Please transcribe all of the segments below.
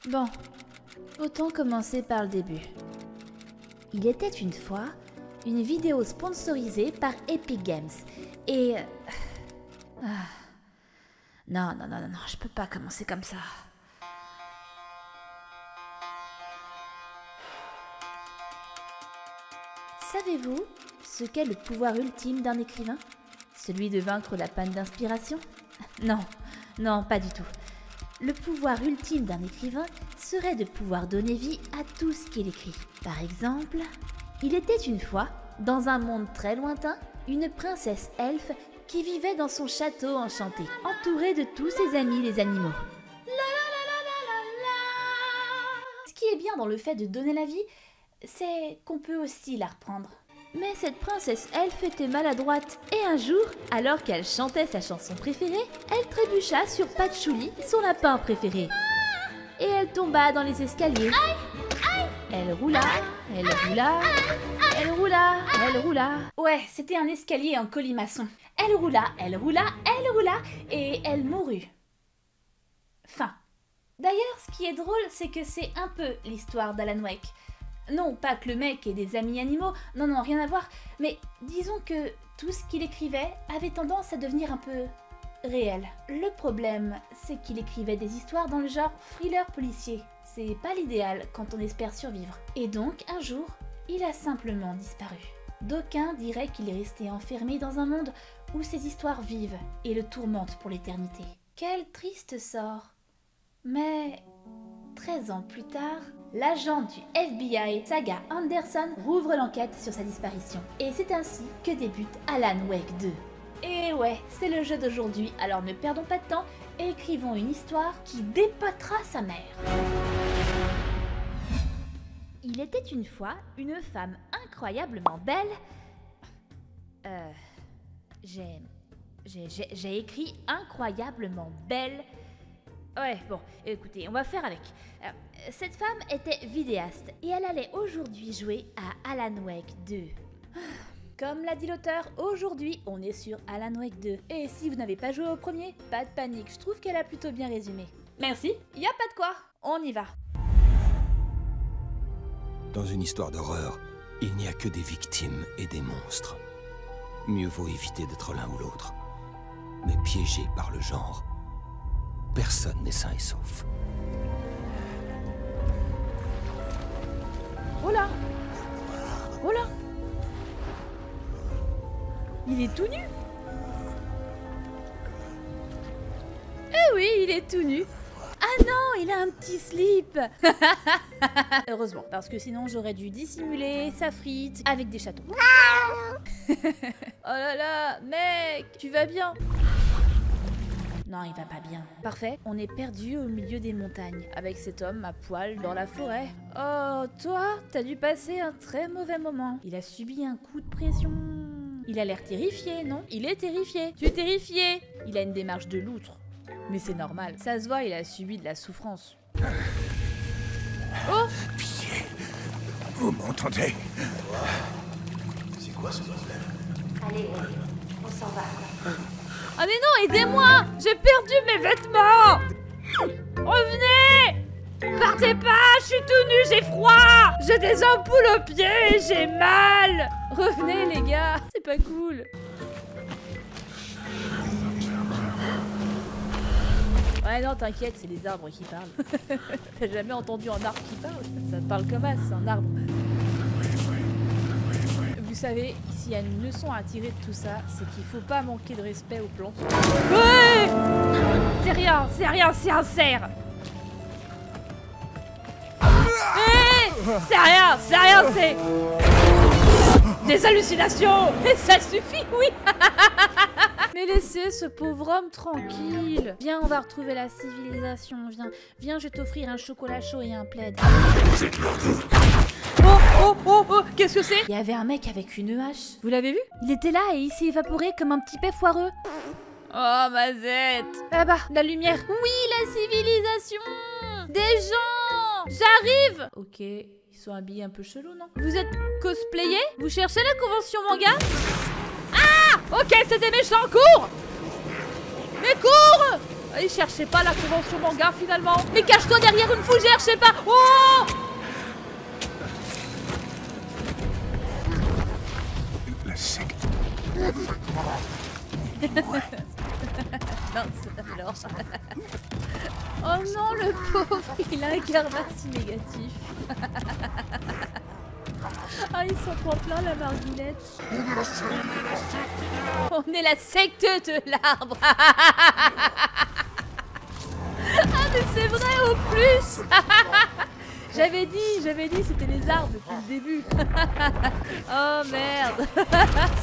Bon, autant commencer par le début. Il était une fois une vidéo sponsorisée par Epic Games et... Non, je peux pas commencer comme ça. Savez-vous ce qu'est le pouvoir ultime d'un écrivain? Celui de vaincre la panne d'inspiration? Non, pas du tout. Le pouvoir ultime d'un écrivain serait de pouvoir donner vie à tout ce qu'il écrit. Par exemple, il était une fois, dans un monde très lointain, une princesse elfe qui vivait dans son château enchanté, entourée de tous ses amis les animaux. Ce qui est bien dans le fait de donner la vie, c'est qu'on peut aussi la reprendre. Mais cette princesse elfe était maladroite et un jour, alors qu'elle chantait sa chanson préférée, elle trébucha sur Patchouli, son lapin préféré. Et elle tomba dans les escaliers. Elle roula, elle roula, elle roula, elle roula. Ouais, c'était un escalier en colimaçon. Elle roula, elle roula, elle roula, et elle mourut. Fin. D'ailleurs, ce qui est drôle, c'est que c'est un peu l'histoire d'Alan Wake. Non, pas que le mec ait des amis animaux, non, rien à voir, mais disons que tout ce qu'il écrivait avait tendance à devenir un peu réel. Le problème, c'est qu'il écrivait des histoires dans le genre thriller policier. C'est pas l'idéal quand on espère survivre. Et donc, un jour, il a simplement disparu. D'aucuns diraient qu'il est resté enfermé dans un monde où ses histoires vivent et le tourmentent pour l'éternité. Quel triste sort. Mais 13 ans plus tard, l'agent du FBI, Saga Anderson, rouvre l'enquête sur sa disparition. Et c'est ainsi que débute Alan Wake 2. Et ouais, c'est le jeu d'aujourd'hui, alors ne perdons pas de temps et écrivons une histoire qui dépatera sa mère. Il était une fois une femme incroyablement belle. J'ai écrit incroyablement belle. Ouais, bon, écoutez, on va faire avec. Cette femme était vidéaste et elle allait aujourd'hui jouer à Alan Wake 2. Comme l'a dit l'auteur, aujourd'hui on est sur Alan Wake 2. Et si vous n'avez pas joué au premier, pas de panique, je trouve qu'elle a plutôt bien résumé. Merci, y a pas de quoi, on y va. Dans une histoire d'horreur, il n'y a que des victimes et des monstres. Mieux vaut éviter d'être l'un ou l'autre. Mais piégé par le genre, personne n'est sain et sauf. Oh là! Oh là! Il est tout nu! Eh oui, il est tout nu! Ah non, il a un petit slip. Heureusement, parce que sinon j'aurais dû dissimuler sa frite avec des chatons. Oh là là, mec, tu vas bien? Non, il va pas bien. Parfait, on est perdu au milieu des montagnes, avec cet homme à poil dans la forêt. Oh, toi, t'as dû passer un très mauvais moment. Il a subi un coup de pression. Il a l'air terrifié, non? Il est terrifié. Tu es terrifié. Il a une démarche de loutre. Mais c'est normal, ça se voit, il a subi de la souffrance. Oh! Pitié, vous m'entendez? C'est quoi ce bordel? Allez, on s'en va. Ah mais non, aidez-moi! J'ai perdu mes vêtements! Revenez! Partez pas, je suis tout nu, j'ai froid! J'ai des ampoules aux pieds, j'ai mal! Revenez les gars, c'est pas cool. Ouais non, t'inquiète, c'est les arbres qui parlent. T'as jamais entendu un arbre qui parle? Ça parle comme ça, c'est un arbre. Vous savez, s'il y a une leçon à tirer de tout ça, c'est qu'il faut pas manquer de respect aux plantes. Ouais! C'est rien, c'est un cerf! C'est rien, c'est... des hallucinations! Et ça suffit, oui! Mais laissez ce pauvre homme tranquille. Viens, on va retrouver la civilisation. Viens, je vais t'offrir un chocolat chaud et un plaid. Oh, qu'est-ce que c'est? Il y avait un mec avec une hache. Vous l'avez vu? Il était là et il s'est évaporé comme un petit paix foireux. Oh, Mazette. Là-bas, la lumière. Oui, la civilisation. Des gens. J'arrive. Ok, ils sont habillés un peu chelou, non? Vous êtes cosplayé? Vous cherchez la convention manga? Ah! Ok, c'est des méchants, cours! Mais cours! Il cherchait pas la convention manga finalement. Mais cache-toi derrière une fougère, je sais pas. Oh! La secte. Mince, alors. Oh non, le pauvre, il a un karma si négatif. Ah, il s'en prend plein la margoulette. On est la secte de l'arbre. Ah, mais c'est vrai au plus. J'avais dit, c'était les arbres depuis le début. Oh merde.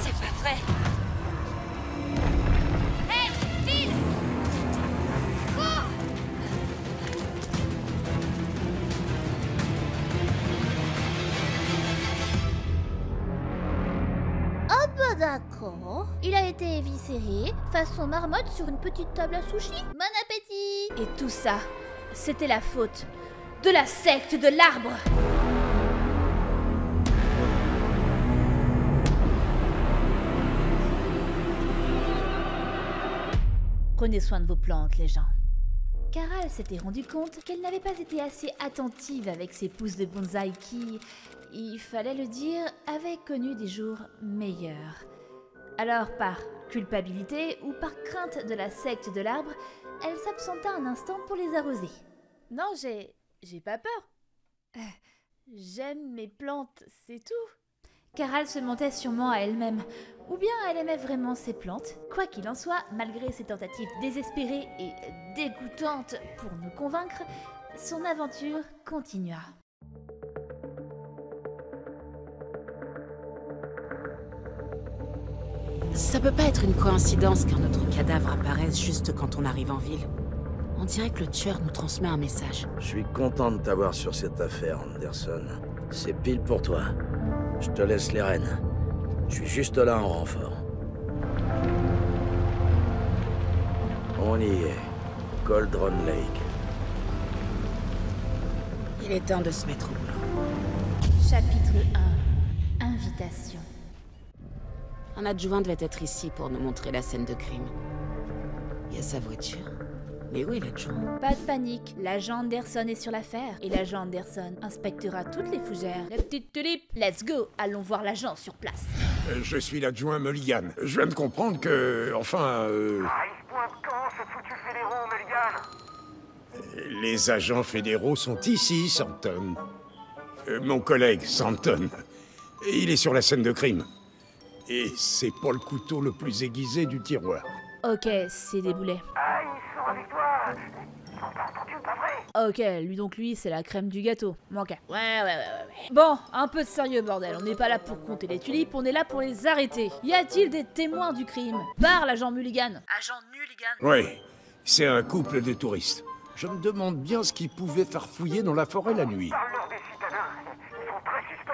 C'est pas vrai. Hey, Phil! Cours! Ah bah d'accord. Il a été éviscéré, façon marmotte sur une petite table à sushi. Bon appétit! Et tout ça, c'était la faute de la secte de l'arbre. Prenez soin de vos plantes, les gens. Caral s'était rendu compte qu'elle n'avait pas été assez attentive avec ses pousses de bonsaï qui, il fallait le dire, avaient connu des jours meilleurs. Alors, par culpabilité ou par crainte de la secte de l'arbre, elle s'absenta un instant pour les arroser. Non, j'ai pas peur. J'aime mes plantes, c'est tout. Caral se mentait sûrement à elle-même, ou bien elle aimait vraiment ses plantes. Quoi qu'il en soit, malgré ses tentatives désespérées et dégoûtantes pour nous convaincre, son aventure continua. Ça peut pas être une coïncidence qu'un autre cadavre apparaisse juste quand on arrive en ville. On dirait que le tueur nous transmet un message. Je suis content de t'avoir sur cette affaire, Anderson. C'est pile pour toi. Je te laisse les rênes. Je suis juste là en renfort. On y est. Cauldron Lake. Il est temps de se mettre au boulot. Chapitre 1. Invitation. Un adjoint devait être ici pour nous montrer la scène de crime. Il y a sa voiture. Mais où est l'adjoint? Pas de panique, l'agent Anderson est sur l'affaire. Et l'agent Anderson inspectera toutes les fougères. La petite tulipe, let's go, allons voir l'agent sur place. Je suis l'adjoint Mulligan. Je viens de comprendre que... Enfin, Il se pointe quand, ce foutu fédéraux, Mulligan? les agents fédéraux sont ici, Santon. Mon collègue, Santon. Il est sur la scène de crime. Et c'est pas le couteau le plus aiguisé du tiroir. Ok, c'est des boulets. Ah, ils sont avec toi. Ils ont pas entendu, pas vrai? Ok, lui c'est la crème du gâteau. Ok. Ouais. Bon, un peu de sérieux bordel, on n'est pas là pour compter les tulipes, on est là pour les arrêter. Y a-t-il des témoins du crime? Parle, agent Mulligan. Agent Mulligan. Oui, c'est un couple de touristes. Je me demande bien ce qu'ils pouvaient faire fouiller dans la forêt la nuit. Parle-leur des citadins. Ils sont très suspects.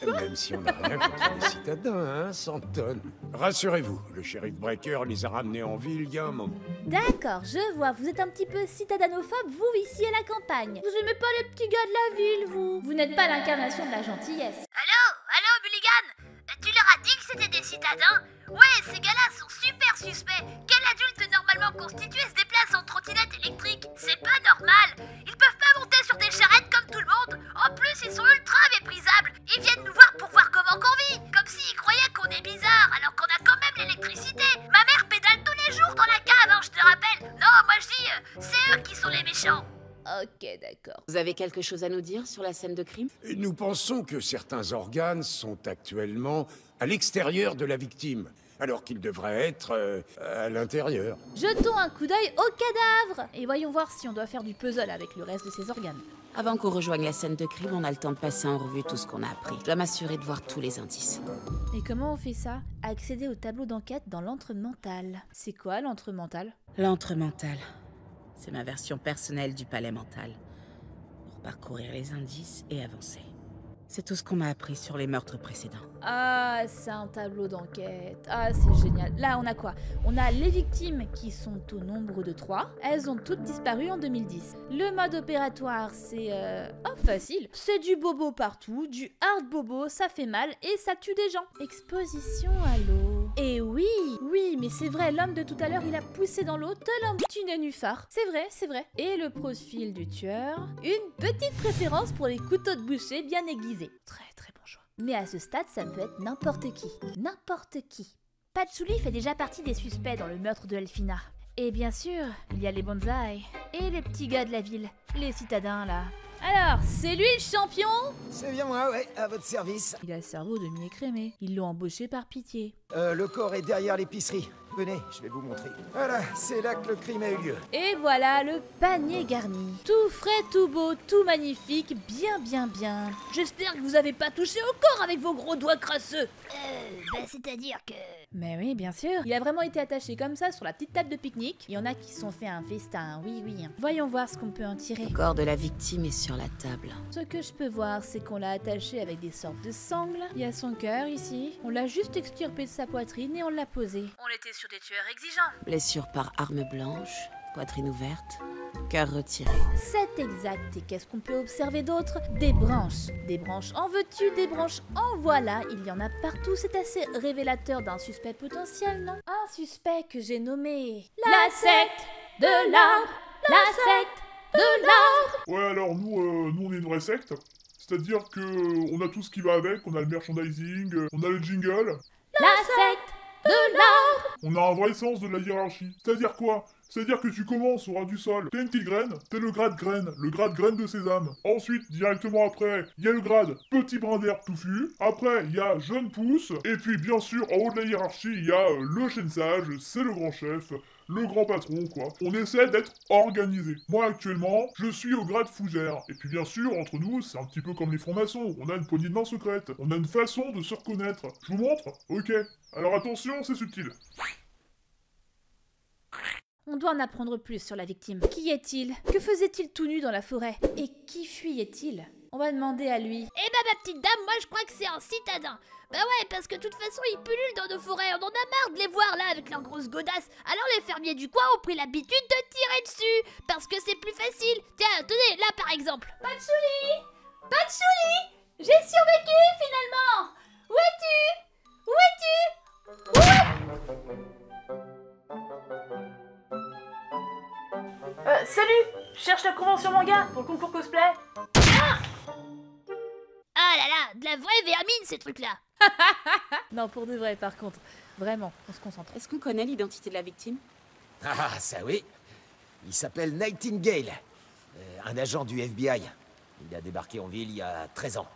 Même si on n'a rien contre les citadins, hein, Santon. Rassurez-vous, le shérif Breaker les a ramenés en ville il y a un moment. D'accord, je vois, vous êtes un petit peu citadanophobe, vous, ici à la campagne. Vous aimez pas les petits gars de la ville, vous. Vous n'êtes pas l'incarnation de la gentillesse. Allô, Mulligan? Tu leur as dit que c'était des citadins? Ouais, ces gars-là sont super suspects. Quel adulte normalement constitué se déplace en trottinette électrique? C'est pas normal. Ils peuvent pas monter sur des charrettes comme tout le monde. En plus, ils sont ultra méprisables. Ils viennent nous voir pour voir comment qu'on vit. Comme s'ils croyaient qu'on est bizarre, alors qu'on a quand même l'électricité. Ma mère pédale tous les jours dans la cave, hein, je te rappelle. Non, moi je dis, c'est eux qui sont les méchants. Ok, d'accord. Vous avez quelque chose à nous dire sur la scène de crime? Nous pensons que certains organes sont actuellement à l'extérieur de la victime, alors qu'ils devraient être à l'intérieur. Jetons un coup d'œil au cadavre et voyons voir si on doit faire du puzzle avec le reste de ses organes. Avant qu'on rejoigne la scène de crime, on a le temps de passer en revue tout ce qu'on a appris. Je dois m'assurer de voir tous les indices. Et comment on fait ça? Accéder au tableau d'enquête dans l'antre mental. C'est quoi l'antre mental? L'antre mental. C'est ma version personnelle du palais mental. Pour parcourir les indices et avancer. C'est tout ce qu'on m'a appris sur les meurtres précédents. Ah, c'est un tableau d'enquête. Ah, c'est génial. Là, on a quoi? On a les victimes qui sont au nombre de 3. Elles ont toutes disparu en 2010. Le mode opératoire, c'est... facile. C'est du bobo partout, du hard bobo, ça fait mal et ça tue des gens. Exposition à l'eau. Et oui, mais c'est vrai, l'homme de tout à l'heure, il a poussé dans l'eau tel un petit nénuphar. C'est vrai. Et le profil du tueur, une petite préférence pour les couteaux de boucher bien aiguisés. Très bon choix. Mais à ce stade, ça peut être n'importe qui. N'importe qui. Patchouli fait déjà partie des suspects dans le meurtre de Elphina. Et bien sûr, il y a les bonsaïs et les petits gars de la ville, les citadins là. Alors, c'est lui le champion? C'est bien moi, ouais, à votre service. Il a le cerveau de mi-écrémé. Ils l'ont embauché par pitié. Le corps est derrière l'épicerie. Venez, je vais vous montrer. Voilà, c'est là que le crime a eu lieu. Et voilà le panier garni. Tout frais, tout beau, tout magnifique, bien. J'espère que vous avez pas touché au corps avec vos gros doigts crasseux. C'est-à-dire que... Mais oui, bien sûr. Il a vraiment été attaché comme ça sur la petite table de pique-nique. Il y en a qui se sont fait un festin, oui. Voyons voir ce qu'on peut en tirer. Le corps de la victime est sur la table. Ce que je peux voir, c'est qu'on l'a attaché avec des sortes de sangles. Il y a son cœur ici. On l'a juste extirpé de sa poitrine et on l'a posé. On était sur des tueurs exigeants. Blessure par arme blanche, poitrine ouverte, cœur retiré. C'est exact. Et qu'est-ce qu'on peut observer d'autre? Des branches. Des branches en veux-tu, des branches en voilà. Il y en a partout. C'est assez révélateur d'un suspect potentiel, non? Un suspect que j'ai nommé... La secte de l'arbre. La secte de l'arbre. Ouais, alors nous on est une vraie secte. C'est-à-dire que on a tout ce qui va avec. On a le merchandising, on a le jingle. La secte de l'arbre. On a un vrai sens de la hiérarchie. C'est-à-dire quoi? C'est-à-dire que tu commences au ras du sol, t'as une petite graine, t'es le grade graine de sésame. Ensuite, directement après, il y a le grade petit brin d'herbe touffu. Après, il y a jeune pousse. Et puis, bien sûr, en haut de la hiérarchie, il y a le chêne sage, c'est le grand chef, le grand patron, quoi. On essaie d'être organisé. Moi, actuellement, je suis au grade fougère. Et puis, bien sûr, entre nous, c'est un petit peu comme les francs-maçons. On a une poignée de main secrète. On a une façon de se reconnaître. Je vous montre? Ok. Alors attention, c'est subtil. On doit en apprendre plus sur la victime. Qui est-il? Que faisait-il tout nu dans la forêt? Et qui fuyait-il? On va demander à lui. Eh bah ma petite dame, moi je crois que c'est un citadin. Bah ouais, parce que de toute façon ils pullulent dans nos forêts, on en a marre de les voir là avec leurs grosses godasses. Alors les fermiers du coin ont pris l'habitude de tirer dessus, parce que c'est plus facile. Tiens, tenez, là par exemple. Patchouli! J'ai survécu finalement! Où es-tu? Salut! Je cherche la convention manga pour le concours cosplay. Ah là là, de la vraie vermine ces trucs-là. Non, pour de vrai par contre. Vraiment, on se concentre. Est-ce qu'on connaît l'identité de la victime? Ah, ça oui. Il s'appelle Nightingale. Un agent du FBI. Il a débarqué en ville il y a 13 ans.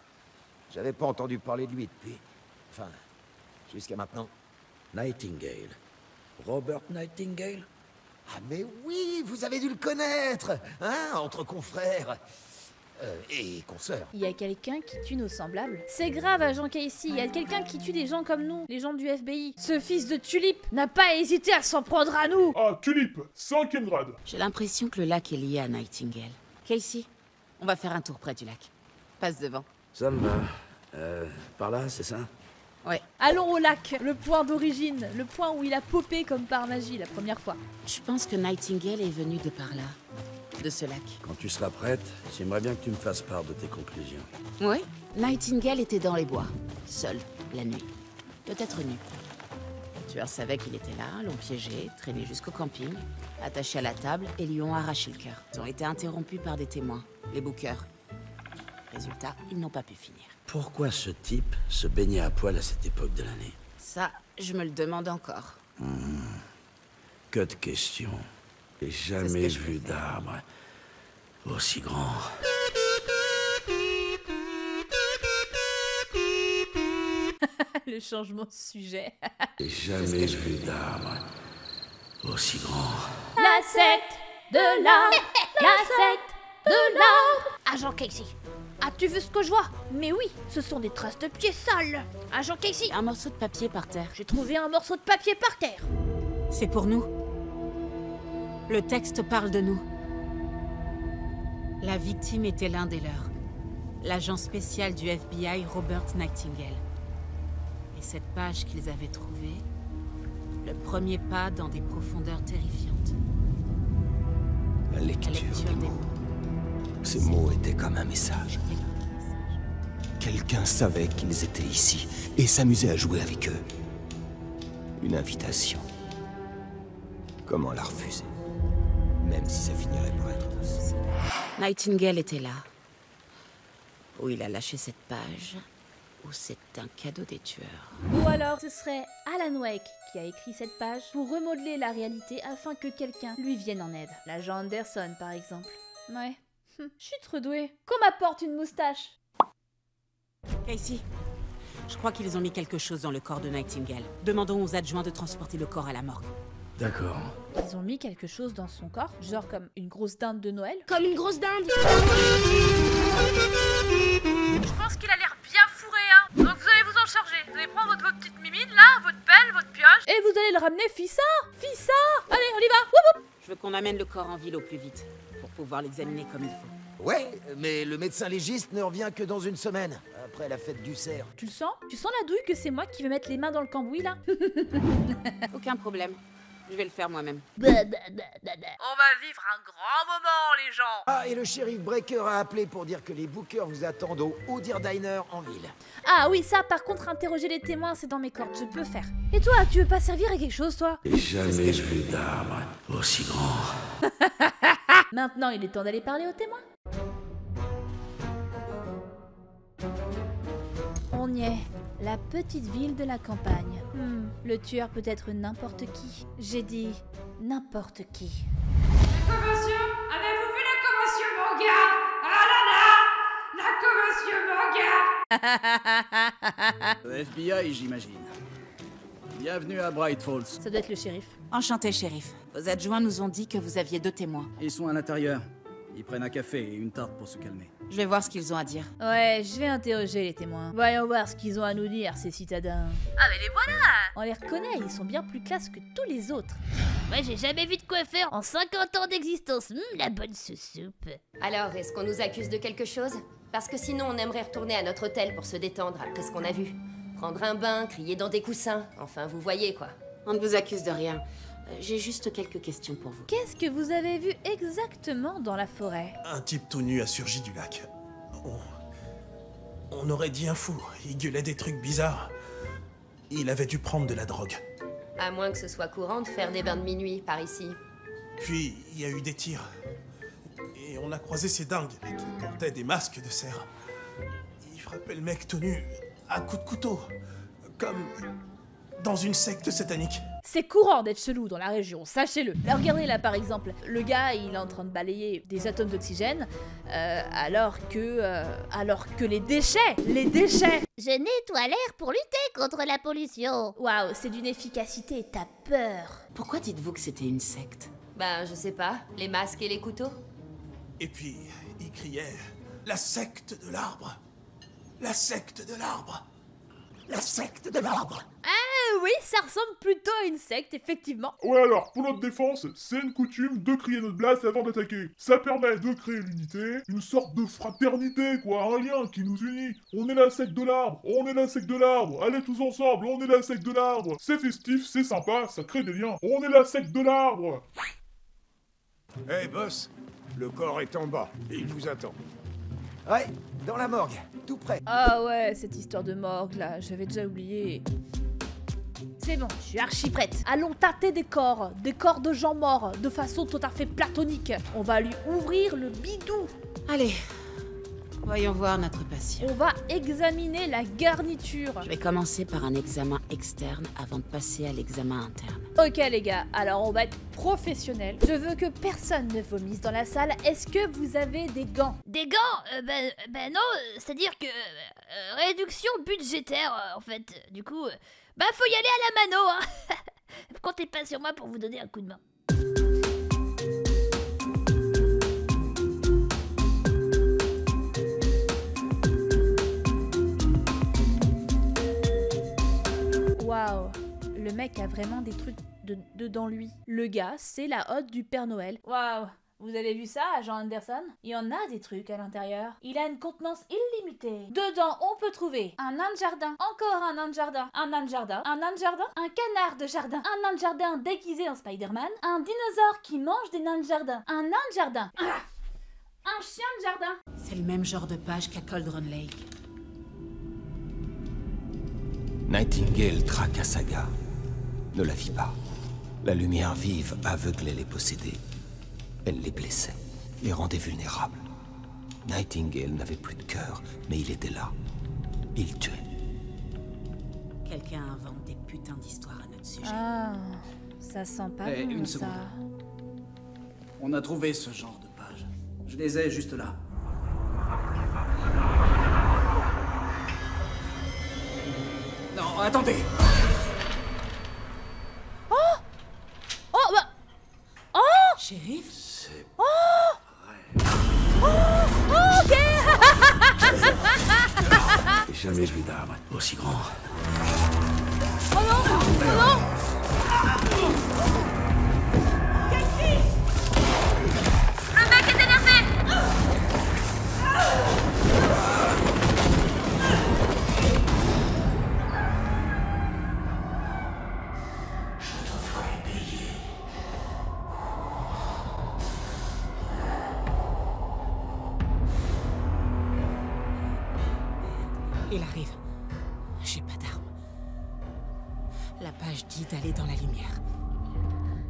J'avais pas entendu parler de lui depuis. Enfin, jusqu'à maintenant. Nightingale. Robert Nightingale? Ah mais oui, vous avez dû le connaître, hein, entre confrères et consoeurs. Il y a quelqu'un qui tue nos semblables. C'est grave, agent Casey, il y a quelqu'un qui tue des gens comme nous, les gens du FBI. Ce fils de Tulip n'a pas hésité à s'en prendre à nous. Ah, Tulip, 5e grade. J'ai l'impression que le lac est lié à Nightingale. Casey, on va faire un tour près du lac. Passe devant. Ça me va. Par là, c'est ça? Ouais. Allons au lac, le point d'origine, le point où il a popé comme par magie la première fois. Je pense que Nightingale est venu de par là, de ce lac. Quand tu seras prête, j'aimerais bien que tu me fasses part de tes conclusions. Oui. Nightingale était dans les bois, seul, la nuit. Peut-être nu. Le tueur savait qu'il était là, l'ont piégé, traîné jusqu'au camping, attaché à la table et lui ont arraché le cœur. Ils ont été interrompus par des témoins, les bookers. Résultat, ils n'ont pas pu finir. Pourquoi ce type se baignait à poil à cette époque de l'année? Ça, je me le demande encore. Que de questions. J'ai jamais vu d'arbre aussi grand. Le changement de sujet. J'ai jamais vu d'arbre aussi grand. La secte de l'arbre. La secte de l'arbre. Agent Casey, as-tu vu ce que je vois? Mais oui, ce sont des traces de pieds sales. Agent Casey, Un morceau de papier par terre. j'ai trouvé un morceau de papier par terre. C'est pour nous. Le texte parle de nous. La victime était l'un des leurs. L'agent spécial du FBI, Robert Nightingale. Et cette page qu'ils avaient trouvée, le premier pas dans des profondeurs terrifiantes. La La lecture lecture des des mots. mots. Ces mots étaient comme un message. Quelqu'un savait qu'ils étaient ici et s'amusait à jouer avec eux. Une invitation. Comment la refuser? Même si ça finirait par être possible. Nightingale était là. Ou il a lâché cette page, ou c'est un cadeau des tueurs. Ou alors ce serait Alan Wake qui a écrit cette page pour remodeler la réalité afin que quelqu'un lui vienne en aide. L'agent Anderson par exemple. Ouais, je suis trop douée. Qu'on m'apporte une moustache. Casey, je crois qu'ils ont mis quelque chose dans le corps de Nightingale. Demandons aux adjoints de transporter le corps à la morgue. D'accord. Ils ont mis quelque chose dans son corps, genre comme une grosse dinde de Noël. Comme une grosse dinde. Je pense qu'il a l'air bien fourré, hein. Donc vous allez vous en charger. Vous allez prendre votre petite mimine, là, votre pelle, votre pioche. Et vous allez le ramener, Fissa. Fissa. Allez, on y va. Woup, woup. Je veux qu'on amène le corps en ville au plus vite, pour pouvoir l'examiner comme il faut. Ouais, mais le médecin légiste ne revient que dans une semaine, après la fête du cerf. Tu le sens? Tu sens la douille que c'est moi qui vais mettre les mains dans le cambouis, là? Aucun problème. Je vais le faire moi-même. On va vivre un grand moment, les gens. Ah, et le shérif Breaker a appelé pour dire que les bookers vous attendent au Oudir Diner en ville. Ah oui, ça, par contre, interroger les témoins, c'est dans mes cordes, je peux faire. Et toi, tu veux pas servir à quelque chose, toi? Jamais vu d'arbre aussi grand. Maintenant, il est temps d'aller parler aux témoins. On y est. La petite ville de la campagne. Le tueur peut être n'importe qui. J'ai dit n'importe qui. La convention? Avez-vous vu la convention manga? Ah là là! La convention manga! Le FBI, j'imagine. Bienvenue à Bright Falls. Ça doit être le shérif. Enchanté, shérif. Vos adjoints nous ont dit que vous aviez 2 témoins. Ils sont à l'intérieur. Ils prennent un café et une tarte pour se calmer. Je vais voir ce qu'ils ont à dire. Ouais, je vais interroger les témoins. Voyons voir ce qu'ils ont à nous dire, ces citadins. Ah mais les voilà! On les reconnaît, ils sont bien plus classe que tous les autres. Ouais, j'ai jamais vu de coiffeur en 50 ans d'existence. La bonne soupe. Alors, est-ce qu'on nous accuse de quelque chose? Parce que sinon, on aimerait retourner à notre hôtel pour se détendre après ce qu'on a vu. Prendre un bain, crier dans des coussins. Enfin, vous voyez, quoi. On ne vous accuse de rien. J'ai juste quelques questions pour vous. Qu'est-ce que vous avez vu exactement dans la forêt? Un type tout nu a surgi du lac. On aurait dit un fou. Il gueulait des trucs bizarres. Il avait dû prendre de la drogue. À moins que ce soit courant de faire des bains de minuit par ici. Puis, il y a eu des tirs. Et on a croisé ces dingues qui portaient des masques de cerf. Ils frappaient le mec tout nu à coups de couteau. Comme dans une secte satanique. C'est courant d'être chelou dans la région, sachez-le. Là, regardez là par exemple, le gars il est en train de balayer des atomes d'oxygène, alors que les déchets. Je nettoie l'air pour lutter contre la pollution. Waouh, c'est d'une efficacité, t'as peur. Pourquoi dites-vous que c'était une secte? Ben, je sais pas, les masques et les couteaux. Et puis, il criait « La secte de l'arbre! La secte de l'arbre! La secte de l'arbre !» Ah oui, ça ressemble plutôt à une secte, effectivement. Ouais alors, pour notre défense, c'est une coutume de crier notre blast avant d'attaquer. Ça permet de créer l'unité, une sorte de fraternité quoi, un lien qui nous unit. On est la secte de l'arbre, on est la secte de l'arbre, allez tous ensemble, on est la secte de l'arbre. C'est festif, c'est sympa, ça crée des liens. On est la secte de l'arbre. Hey boss, le corps est en bas, et il vous attend. Ouais, dans la morgue, tout près. Ah ouais, cette histoire de morgue là, j'avais déjà oublié. C'est bon, je suis archi prête. Allons tâter des corps de gens morts, de façon tout à fait platonique. On va lui ouvrir le bidou. Allez, voyons voir notre patient. On va examiner la garniture. Je vais commencer par un examen externe avant de passer à l'examen interne. Ok les gars, alors on va être professionnels. Je veux que personne ne vomisse dans la salle. Est-ce que vous avez des gants? Des gants? Ben non, c'est-à-dire que... réduction budgétaire, en fait. Du coup, bah faut y aller à la mano, hein. Comptez pas sur moi pour vous donner un coup de main. Waouh, le mec a vraiment des trucs dans lui. Le gars, c'est la hotte du Père Noël. Waouh, vous avez vu ça, agent Anderson? Il y en a des trucs à l'intérieur. Il a une contenance illimitée. Dedans, on peut trouver un nain de jardin, encore un nain de jardin, un nain de jardin, un nain de jardin, un canard de jardin, un nain de jardin déguisé en Spider-Man, un dinosaure qui mange des nains de jardin, un nain de jardin, un chien de jardin. C'est le même genre de page qu'à Cauldron Lake. Nightingale traque à Saga. ne la vit pas. La lumière vive aveuglait les possédés. Elle les blessait, les rendait vulnérables. Nightingale n'avait plus de cœur, mais il était là. Il tuait. Quelqu'un invente des putains d'histoires à notre sujet. Ah, ça sent pas bon, une ça. seconde. On a trouvé ce genre de pages. Je les ai juste là. Non, attendez. Oh, bah... Oh, Shérif? oh, oh, ok. J'ai jamais vu d'arbre aussi grand. Oh non, oh non. Le mec est énervé. Il arrive. J'ai pas d'arme. La page dit d'aller dans la lumière.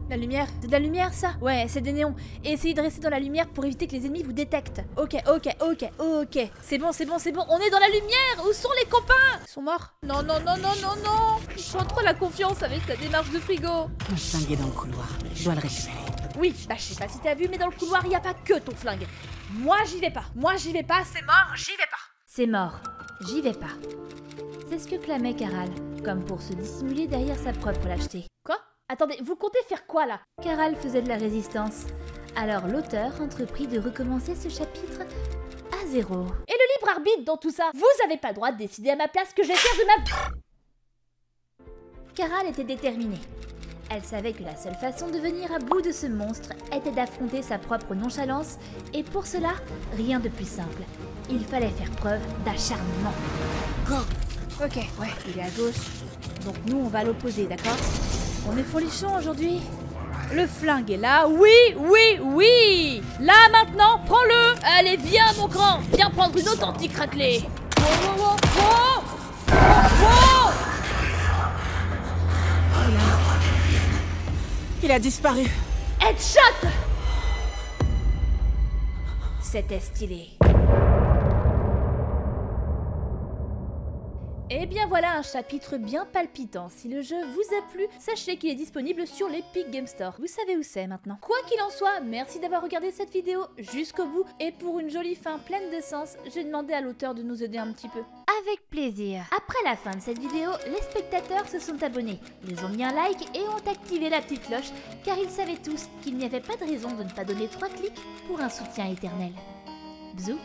La lumière? C'est de la lumière, ça? Ouais, c'est des néons. Et essayez de rester dans la lumière pour éviter que les ennemis vous détectent. Ok. C'est bon, on est dans la lumière. Où sont les copains? Ils sont morts? Non. Je sens trop la confiance avec sa démarche de frigo. Un flingue est dans le couloir. Je dois le récupérer. Oui, bah je sais pas si t'as vu, mais dans le couloir, y a pas que ton flingue. Moi, j'y vais pas. C'est mort, j'y vais pas. C'est mort, j'y vais pas. C'est ce que clamait Caral, comme pour se dissimuler derrière sa propre lâcheté. Quoi? Attendez, vous comptez faire quoi là? Caral faisait de la résistance. Alors l'auteur entreprit de recommencer ce chapitre à zéro. Et le libre arbitre dans tout ça? Vous avez pas le droit de décider à ma place ce que je vais faire de ma... Caral était déterminée. Elle savait que la seule façon de venir à bout de ce monstre était d'affronter sa propre nonchalance, et pour cela, rien de plus simple. Il fallait faire preuve d'acharnement. Go! Ok, ouais, il est à gauche. Donc nous, on va à l'opposé, d'accord? On est folichon aujourd'hui. Le flingue est là, oui! Là, maintenant, prends-le! Allez, viens, mon grand! Viens prendre une authentique raclée! Wow! Il a disparu. Headshot! C'était stylé. Et bien voilà un chapitre bien palpitant. Si le jeu vous a plu, sachez qu'il est disponible sur l'Epic Game Store. Vous savez où c'est maintenant. Quoi qu'il en soit, merci d'avoir regardé cette vidéo jusqu'au bout. Et pour une jolie fin pleine de sens, j'ai demandé à l'auteur de nous aider un petit peu. Avec plaisir. Après la fin de cette vidéo, les spectateurs se sont abonnés, ils ont mis un like et ont activé la petite cloche, car ils savaient tous qu'il n'y avait pas de raison de ne pas donner 3 clics pour un soutien éternel. Bzou.